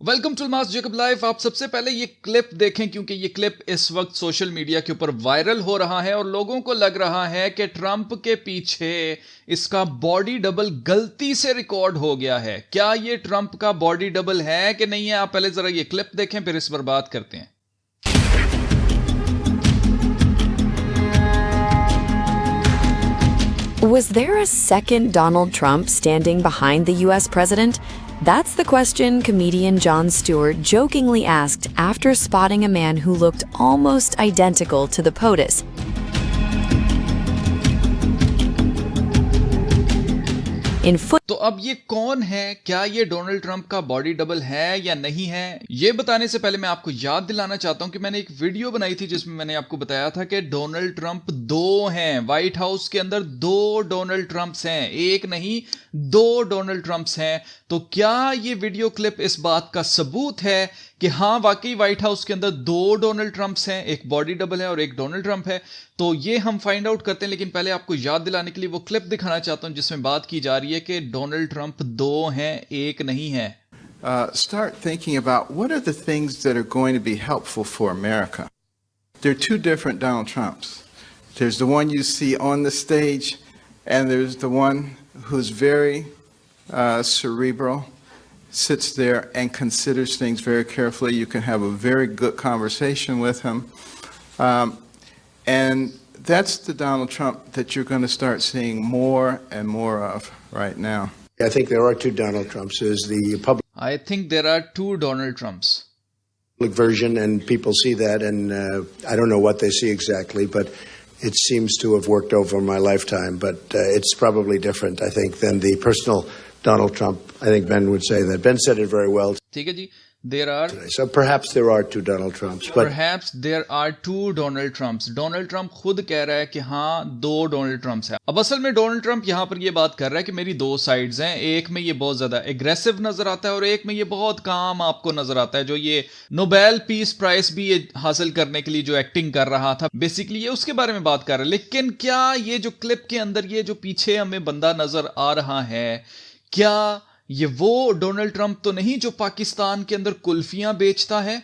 Welcome to मास Jacob live. आप सबसे पहले ये क्लिप देखें क्योंकि ये क्लिप इस वक्त सोशल मीडिया के ऊपर वायरल हो रहा है और लोगों को लग रहा है कि ट्रंप के पीछे इसका बॉडी डबल गलती से रिकॉर्ड हो गया है। क्या ये ट्रंप का बॉडी डबल है कि नहीं है? आप पहले जरा ये क्लिप देखें फिर इस पर बात करते हैं। Was there a second Donald Trump standing behind the U.S. president? That's the question comedian Jon Stewart jokingly asked after spotting a man who looked almost identical to the POTUS. तो अब ये कौन है? क्या ये डोनाल्ड ट्रंप का body double है या नहीं है? ये बताने से पहले मैं आपको याद दिलाना चाहता हूं कि मैंने एक वीडियो बनाई थी जिसमें मैंने आपको बताया था कि डोनाल्ड ट्रंप दो हैं। व्हाइट हाउस के अंदर दो डोनाल्ड ट्रंप्स हैं, एक नहीं दो डोनाल्ड ट्रंप्स हैं। तो क्या ये वीडियो क्लिप इस बात का सबूत है कि हां वाकई व्हाइट हाउस के अंदर दो डोनाल्ड ट्रंप्स हैं, एक बॉडी डबल है और एक डोनाल्ड ट्रंप है? तो ये हम फाइंड आउट करते हैं, लेकिन पहले आपको याद दिलाने के लिए वो क्लिप दिखाना चाहता हूं जिसमें बात की जा रही है कि डोनाल्ड ट्रंप दो हैं, एक नहीं है। Start thinking about what are the things that are going to be helpful for America. There are two different Donald Trumps. There's the one you see on the stage, and there's the one who's very cerebral, sits there and considers things very carefully. You can have a very good conversation with him. And that's the Donald Trump that you're going to start seeing more and more of right now. I think there are two Donald Trumps. There's the public I think there are two Donald Trumps. version, and people see that, and I don't know what they see exactly, but it seems to have worked over my lifetime. But it's probably different, I think, than the personal Donald Trump. I think Ben would say that. Ben said it very well. ठीक है जी, there are So perhaps there are two Donald Trumps, but Perhaps there are two Donald Trumps. Donald Trump खुद कह रहा है कि हाँ दो Donald Trump's हैं। अब असल में डोनाल्ड ट्रंप यहाँ पर ये बात कर रहा है कि मेरी दो साइड्स हैं, एक में ये बहुत ज्यादा एग्रेसिव नजर आता है और एक में ये बहुत काम आपको नजर आता है। जो ये नोबेल पीस प्राइज भी ये हासिल करने के लिए जो एक्टिंग कर रहा था, बेसिकली ये उसके बारे में बात कर रहा है। लेकिन क्या ये जो क्लिप के अंदर ये जो पीछे हमें बंदा नजर आ रहा है, क्या ये वो डोनाल्ड ट्रंप तो नहीं जो पाकिस्तान के अंदर कुल्फियां बेचता है?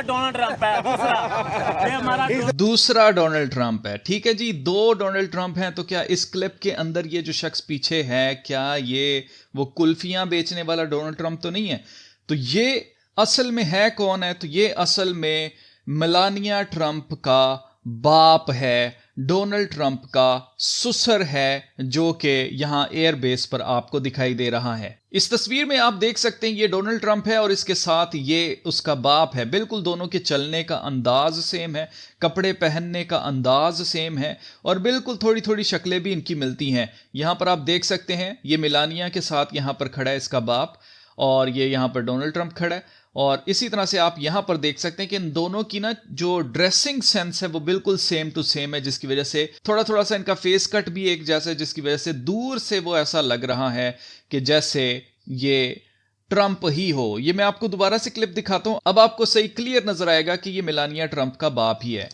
डोनाल्ड ट्रंप है दूसरा डोनाल्ड ट्रंप है। ठीक है जी, दो डोनाल्ड ट्रंप हैं। तो क्या इस क्लिप के अंदर ये जो शख्स पीछे है, क्या ये वो कुल्फियां बेचने वाला डोनाल्ड ट्रंप तो नहीं है? तो ये असल में है कौन है? तो ये असल में मेलानिया ट्रंप का बाप है, डोनाल्ड ट्रंप का ससुर है, जो कि यहां एयरबेस पर आपको दिखाई दे रहा है। इस तस्वीर में आप देख सकते हैं ये डोनाल्ड ट्रंप है और इसके साथ ये उसका बाप है। बिल्कुल दोनों के चलने का अंदाज सेम है, कपड़े पहनने का अंदाज सेम है और बिल्कुल थोड़ी थोड़ी शक्लें भी इनकी मिलती हैं। यहां पर आप देख सकते हैं ये मेलानिया के साथ यहां पर खड़ा है इसका बाप और ये यहां पर डोनाल्ड ट्रंप खड़ा है। और इसी तरह से आप यहां पर देख सकते हैं कि इन दोनों की ना जो ड्रेसिंग सेंस है वो बिल्कुल सेम टू सेम है, जिसकी वजह से थोड़ा थोड़ा सा इनका फेस कट भी एक जैसा है, जिसकी वजह से दूर से वो ऐसा लग रहा है कि जैसे ये ट्रंप ही हो। ये मैं आपको दोबारा से क्लिप दिखाता हूं, अब आपको सही क्लियर नजर आएगा कि ये मेलानिया ट्रंप का बाप ही है।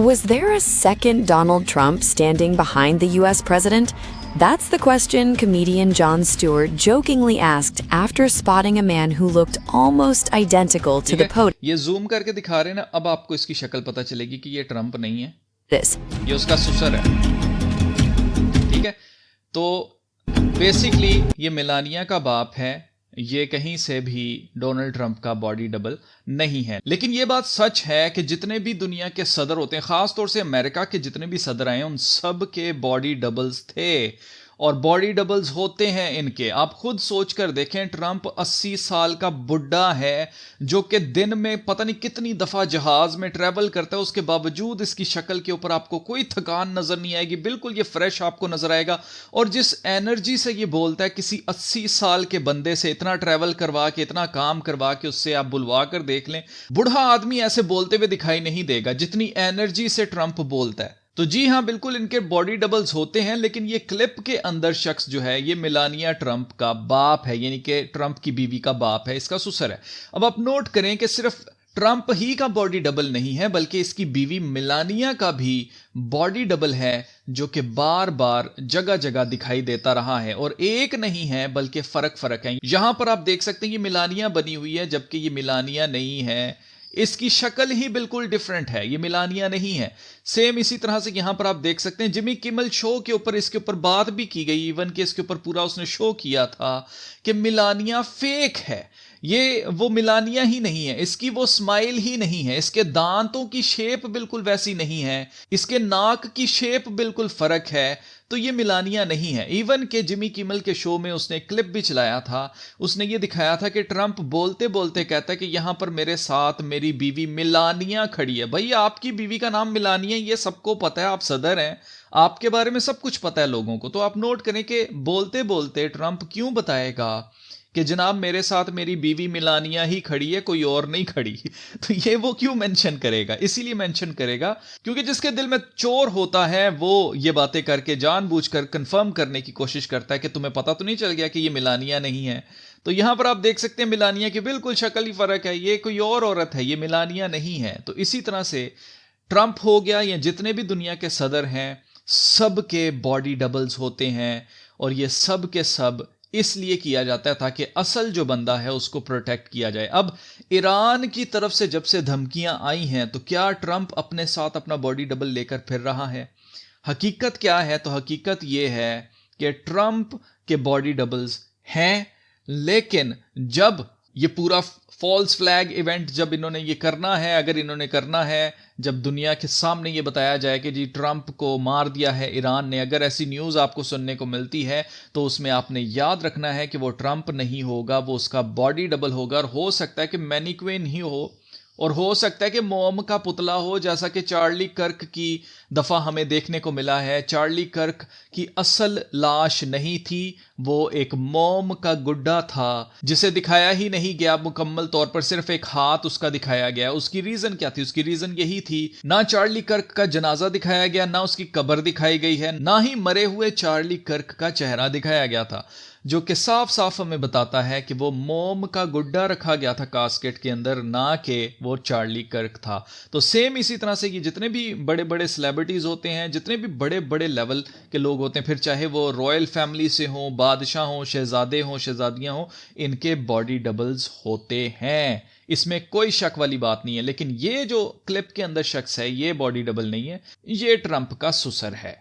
Was there a second Donald Trump standing behind the U.S. president? That's the question comedian Jon Stewart jokingly asked after spotting a man who looked almost identical to the POTUS. ये zoom करके दिखा रहे हैं ना, अब आपको इसकी शक्ल पता चलेगी कि ये ट्रंप नहीं है, ये उसका ससुर है। ठीक है, तो बेसिकली ये मेलानिया का बाप है, ये कहीं से भी डोनाल्ड ट्रंप का बॉडी डबल नहीं है। लेकिन ये बात सच है कि जितने भी दुनिया के सदर होते हैं, खास तौर से अमेरिका के जितने भी सदर आए हैं, उन सब के बॉडी डबल्स थे और बॉडी डबल्स होते हैं इनके। आप खुद सोच कर देखें, ट्रंप 80 साल का बुड्ढा है जो कि दिन में पता नहीं कितनी दफा जहाज में ट्रैवल करता है, उसके बावजूद इसकी शक्ल के ऊपर आपको कोई थकान नजर नहीं आएगी, बिल्कुल ये फ्रेश आपको नजर आएगा। और जिस एनर्जी से ये बोलता है, किसी 80 साल के बंदे से इतना ट्रैवल करवा के, इतना काम करवा के उससे आप बुलवा कर देख लें, बूढ़ा आदमी ऐसे बोलते हुए दिखाई नहीं देगा जितनी एनर्जी से ट्रंप बोलता है। तो जी हाँ, बिल्कुल इनके बॉडी डबल्स होते हैं, लेकिन ये क्लिप के अंदर शख्स जो है ये मेलानिया ट्रंप का बाप है, यानी कि ट्रंप की बीवी का बाप है, इसका ससुर है। अब आप नोट करें कि सिर्फ ट्रंप ही का बॉडी डबल नहीं है, बल्कि इसकी बीवी मेलानिया का भी बॉडी डबल है, जो कि बार बार जगह जगह दिखाई देता रहा है, और एक नहीं है बल्कि फर्क फर्क है। यहां पर आप देख सकते हैं ये मेलानिया बनी हुई है, जबकि ये मेलानिया नहीं है, इसकी शक्ल ही बिल्कुल डिफरेंट है, ये मेलानिया नहीं है। सेम इसी तरह से यहां पर आप देख सकते हैं जिमी किमल शो के ऊपर इसके ऊपर बात भी की गई, इवन कि इसके ऊपर पूरा उसने शो किया था कि मेलानिया फेक है, ये वो मेलानिया ही नहीं है, इसकी वो स्माइल ही नहीं है, इसके दांतों की शेप बिल्कुल वैसी नहीं है, इसके नाक की शेप बिल्कुल फर्क है, तो ये मेलानिया नहीं है। इवन के जिमी किमल के शो में उसने क्लिप भी चलाया था, उसने ये दिखाया था कि ट्रंप बोलते बोलते कहता है कि यहां पर मेरे साथ मेरी बीवी मेलानिया खड़ी है। भाई आपकी बीवी का नाम मेलानिया, ये सबको पता है, आप सदर हैं, आपके बारे में सब कुछ पता है लोगों को। तो आप नोट करें कि बोलते बोलते ट्रंप क्यों बताएगा कि जनाब मेरे साथ मेरी बीवी मिलानिया ही खड़ी है, कोई और नहीं खड़ी। तो ये वो क्यों मेंशन करेगा? इसीलिए मेंशन करेगा क्योंकि जिसके दिल में चोर होता है वो ये बातें करके जानबूझकर कंफर्म करने की कोशिश करता है कि तुम्हें पता तो नहीं चल गया कि ये मिलानिया नहीं है। तो यहां पर आप देख सकते हैं मिलानिया की बिल्कुल शक्ल ही फर्क है, ये कोई और औरत है, ये मिलानिया नहीं है। तो इसी तरह से ट्रंप हो गया या जितने भी दुनिया के सदर हैं, सबके बॉडी डबल्स होते हैं, और ये सब के सब इसलिए किया जाता है ताकि असल जो बंदा है उसको प्रोटेक्ट किया जाए। अब ईरान की तरफ से जब से धमकियां आई हैं, तो क्या ट्रंप अपने साथ अपना बॉडी डबल लेकर फिर रहा है? हकीकत क्या है? तो हकीकत यह है कि ट्रंप के बॉडी डबल्स हैं, लेकिन जब ये पूरा फॉल्स फ्लैग इवेंट जब इन्होंने ये करना है, अगर इन्होंने करना है, जब दुनिया के सामने ये बताया जाए कि जी ट्रंप को मार दिया है ईरान ने, अगर ऐसी न्यूज़ आपको सुनने को मिलती है, तो उसमें आपने याद रखना है कि वो ट्रंप नहीं होगा, वो उसका बॉडी डबल होगा। और हो सकता है कि मैनिक्विन ही हो, और हो सकता है कि मोम का पुतला हो, जैसा कि चार्ली कर्क की दफा हमें देखने को मिला है। चार्ली कर्क की असल लाश नहीं थी, वो एक मोम का गुड्डा था जिसे दिखाया ही नहीं गया मुकम्मल तौर पर, सिर्फ एक हाथ उसका दिखाया गया। उसकी रीजन क्या थी? उसकी रीजन यही थी, ना चार्ली कर्क का जनाजा दिखाया गया, ना उसकी कब्र दिखाई गई है, ना ही मरे हुए चार्ली कर्क का चेहरा दिखाया गया था, जो कि साफ साफ हमें बताता है कि वो मोम का गुड्डा रखा गया था कास्केट के अंदर, ना कि वो चार्ली कर्क था। तो सेम इसी तरह से ये जितने भी बड़े बड़े सेलिब्रिटीज होते हैं, जितने भी बड़े बड़े लेवल के लोग होते हैं, फिर चाहे वो रॉयल फैमिली से हों, बादशाह हों, शहजादे हों, शहजादियां हों, इनके बॉडी डबल्स होते हैं, इसमें कोई शक वाली बात नहीं है। लेकिन ये जो क्लिप के अंदर शख्स है, ये बॉडी डबल नहीं है, ये ट्रंप का सुसर है।